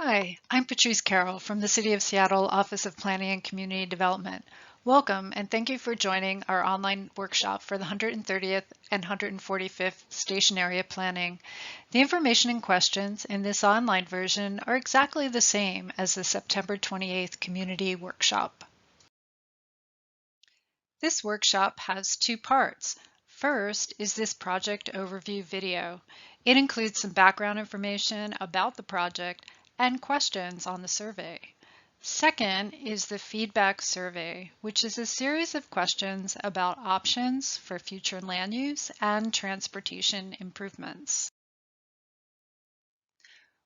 Hi, I'm Patrice Carroll from the City of Seattle Office of Planning and Community Development. Welcome and thank you for joining our online workshop for the 130th and 145th Station Area Planning. The information and questions in this online version are exactly the same as the September 28th Community Workshop. This workshop has two parts. First is this project overview video. It includes some background information about the project and questions on the survey. Second is the feedback survey, which is a series of questions about options for future land use and transportation improvements.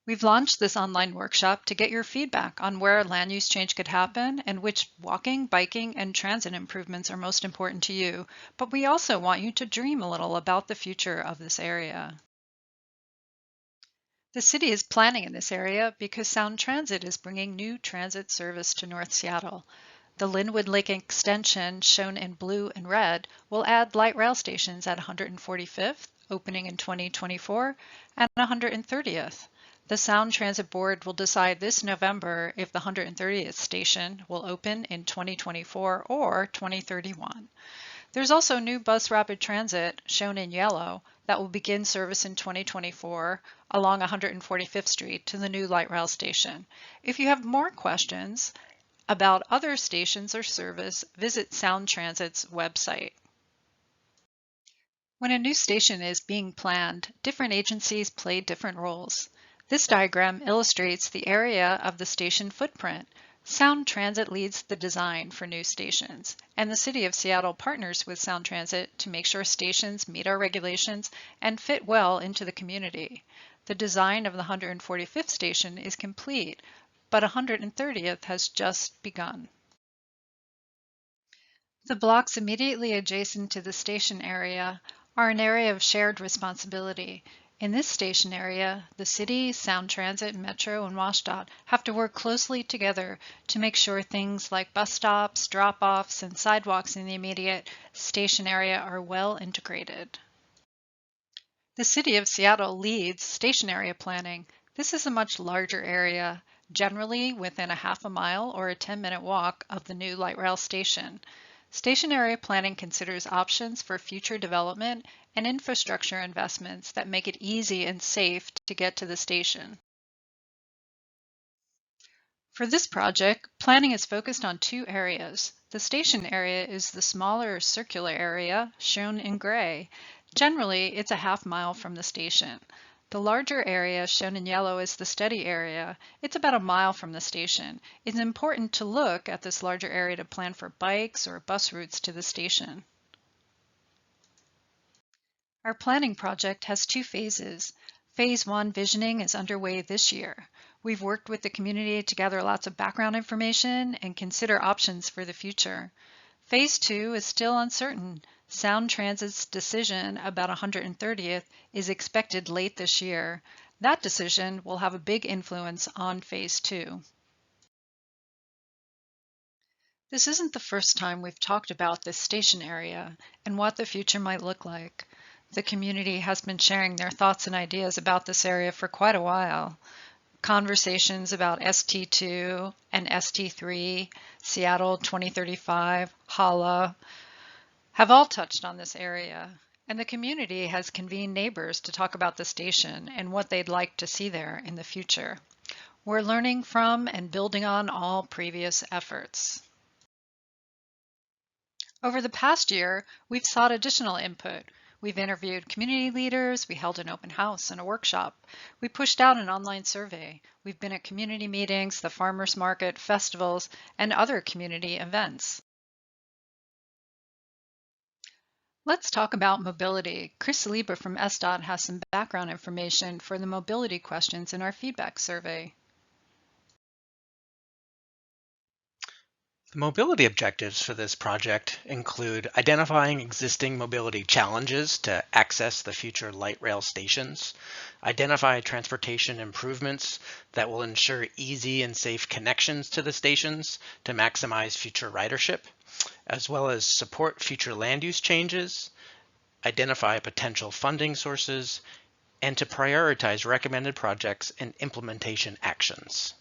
We've launched this online workshop to get your feedback on where land use change could happen and which walking, biking, and transit improvements are most important to you, but we also want you to dream a little about the future of this area. The city is planning in this area because Sound Transit is bringing new transit service to North Seattle. The Linwood Lake Extension, shown in blue and red, will add light rail stations at 145th, opening in 2024, and 130th. The Sound Transit Board will decide this November if the 130th station will open in 2024 or 2031. There's also new bus rapid transit, shown in yellow, that will begin service in 2024 along 145th Street to the new light rail station. If you have more questions about other stations or service, visit Sound Transit's website. When a new station is being planned, different agencies play different roles. This diagram illustrates the area of the station footprint. Sound Transit leads the design for new stations, and the City of Seattle partners with Sound Transit to make sure stations meet our regulations and fit well into the community. The design of the 145th station is complete, but 130th has just begun. The blocks immediately adjacent to the station area are an area of shared responsibility. In this station area, the city, Sound Transit, Metro, and WashDOT have to work closely together to make sure things like bus stops, drop-offs, and sidewalks in the immediate station area are well integrated. The City of Seattle leads station area planning. This is a much larger area, generally within a half a mile or a 10-minute walk of the new light rail station. Station area planning considers options for future development and infrastructure investments that make it easy and safe to get to the station. For this project, planning is focused on two areas. The station area is the smaller circular area, shown in gray. Generally, it's a half mile from the station. The larger area, shown in yellow, is the study area. It's about a mile from the station. It's important to look at this larger area to plan for bikes or bus routes to the station. Our planning project has two phases. Phase 1 visioning is underway this year. We've worked with the community to gather lots of background information and consider options for the future. Phase 2 is still uncertain. Sound Transit's decision about 130th is expected late this year. That decision will have a big influence on Phase 2. This isn't the first time we've talked about this station area and what the future might look like. The community has been sharing their thoughts and ideas about this area for quite a while. Conversations about ST2 and ST3, Seattle 2035, HALA, have all touched on this area, and the community has convened neighbors to talk about the station and what they'd like to see there in the future. We're learning from and building on all previous efforts. Over the past year, we've sought additional input. We've interviewed community leaders, we held an open house and a workshop. We pushed out an online survey. We've been at community meetings, the farmers market, festivals, and other community events. Let's talk about mobility. Chris Saliba from SDOT has some background information for the mobility questions in our feedback survey. The mobility objectives for this project include identifying existing mobility challenges to access the future light rail stations, identify transportation improvements that will ensure easy and safe connections to the stations to maximize future ridership, as well as support future land use changes, identify potential funding sources, and to prioritize recommended projects and implementation actions.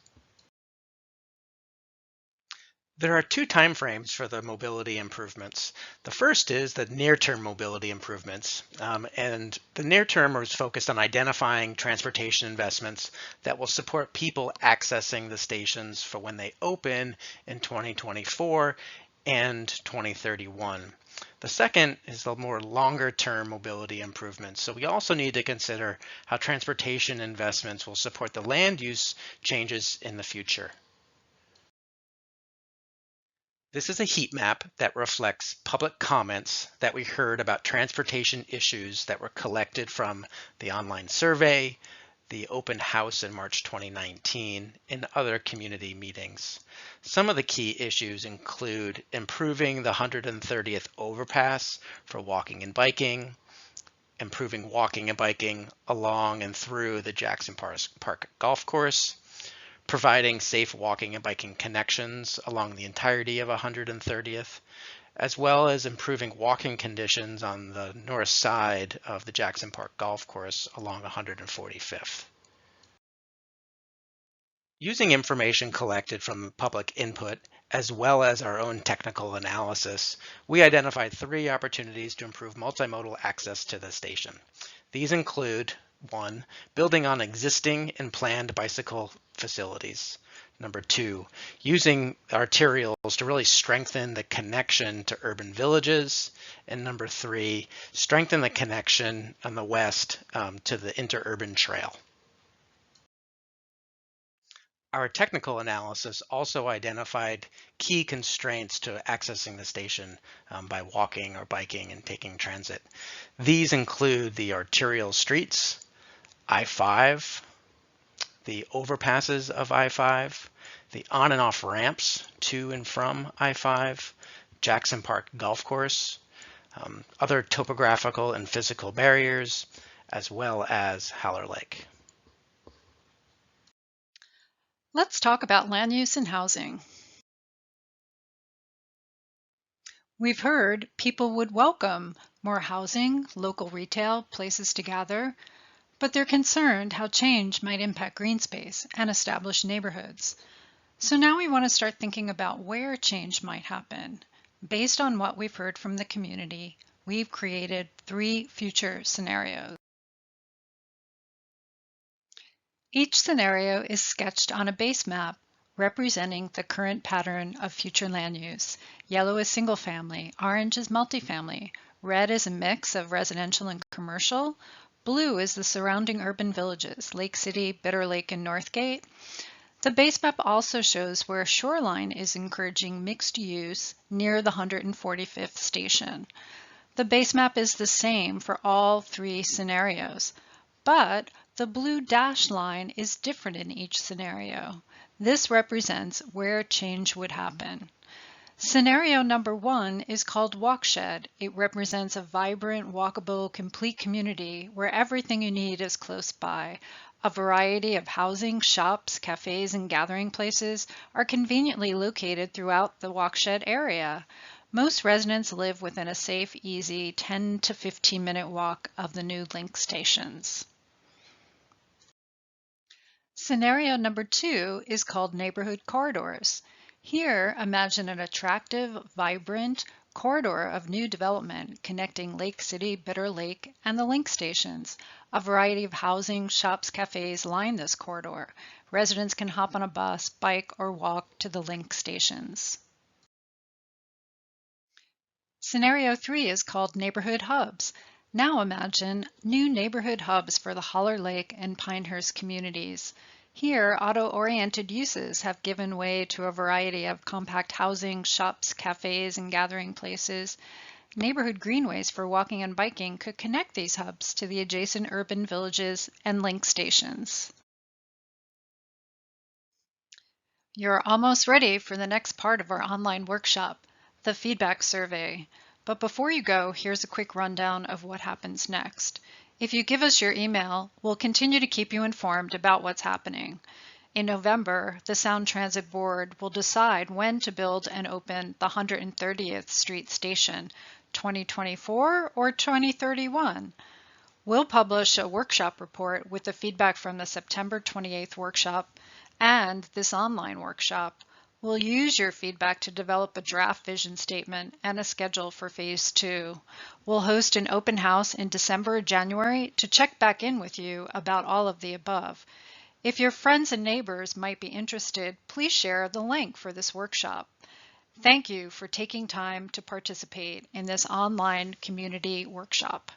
There are two timeframes for the mobility improvements. The first is the near-term mobility improvements, and the near term is focused on identifying transportation investments that will support people accessing the stations for when they open in 2024 and 2031. The second is the more longer-term mobility improvements. So we also need to consider how transportation investments will support the land use changes in the future. This is a heat map that reflects public comments that we heard about transportation issues that were collected from the online survey, the open house in March 2019, and other community meetings. Some of the key issues include improving the 130th overpass for walking and biking, improving walking and biking along and through the Jackson Park Golf Course, providing safe walking and biking connections along the entirety of 130th, as well as improving walking conditions on the north side of the Jackson Park Golf Course along 145th. Using information collected from public input, as well as our own technical analysis, we identified 3 opportunities to improve multimodal access to the station. These include 1, building on existing and planned bicycle facilities. Number 2, using arterials to really strengthen the connection to urban villages. And number 3, strengthen the connection on the west to the interurban trail. Our technical analysis also identified key constraints to accessing the station by walking or biking and taking transit. These include the arterial streets, I-5, the overpasses of I-5, the on and off ramps to and from I-5, Jackson Park Golf Course, other topographical and physical barriers, as well as Haller Lake. Let's talk about land use and housing. We've heard people would welcome more housing, local retail, places to gather, but they're concerned how change might impact green space and established neighborhoods. So now we want to start thinking about where change might happen. Based on what we've heard from the community, we've created 3 future scenarios. Each scenario is sketched on a base map representing the current pattern of future land use. Yellow is single family, orange is multifamily, red is a mix of residential and commercial, blue is the surrounding urban villages, Lake City, Bitter Lake, and Northgate. The base map also shows where Shoreline is encouraging mixed use near the 145th station. The base map is the same for all 3 scenarios, but the blue dashed line is different in each scenario. This represents where change would happen. Scenario number 1 is called Walkshed. It represents a vibrant, walkable, complete community where everything you need is close by. A variety of housing, shops, cafes, and gathering places are conveniently located throughout the Walkshed area. Most residents live within a safe, easy 10 to 15-minute walk of the new link stations. Scenario number 2 is called Neighborhood Corridors. Here, imagine an attractive, vibrant corridor of new development connecting Lake City, Bitter Lake, and the link stations. A variety of housing, shops, cafes line this corridor. Residents can hop on a bus, bike, or walk to the link stations. Scenario 3 is called Neighborhood Hubs. Now imagine new neighborhood hubs for the Haller Lake and Pinehurst communities. Here, auto-oriented uses have given way to a variety of compact housing, shops, cafes, and gathering places. Neighborhood greenways for walking and biking could connect these hubs to the adjacent urban villages and link stations. You're almost ready for the next part of our online workshop, the feedback survey. But before you go, here's a quick rundown of what happens next. If you give us your email, we'll continue to keep you informed about what's happening. In November, the Sound Transit Board will decide when to build and open the 130th Street Station, 2024 or 2031. We'll publish a workshop report with the feedback from the September 28th workshop and this online workshop. We'll use your feedback to develop a draft vision statement and a schedule for phase 2. We'll host an open house in December or January to check back in with you about all of the above. If your friends and neighbors might be interested, please share the link for this workshop. Thank you for taking time to participate in this online community workshop.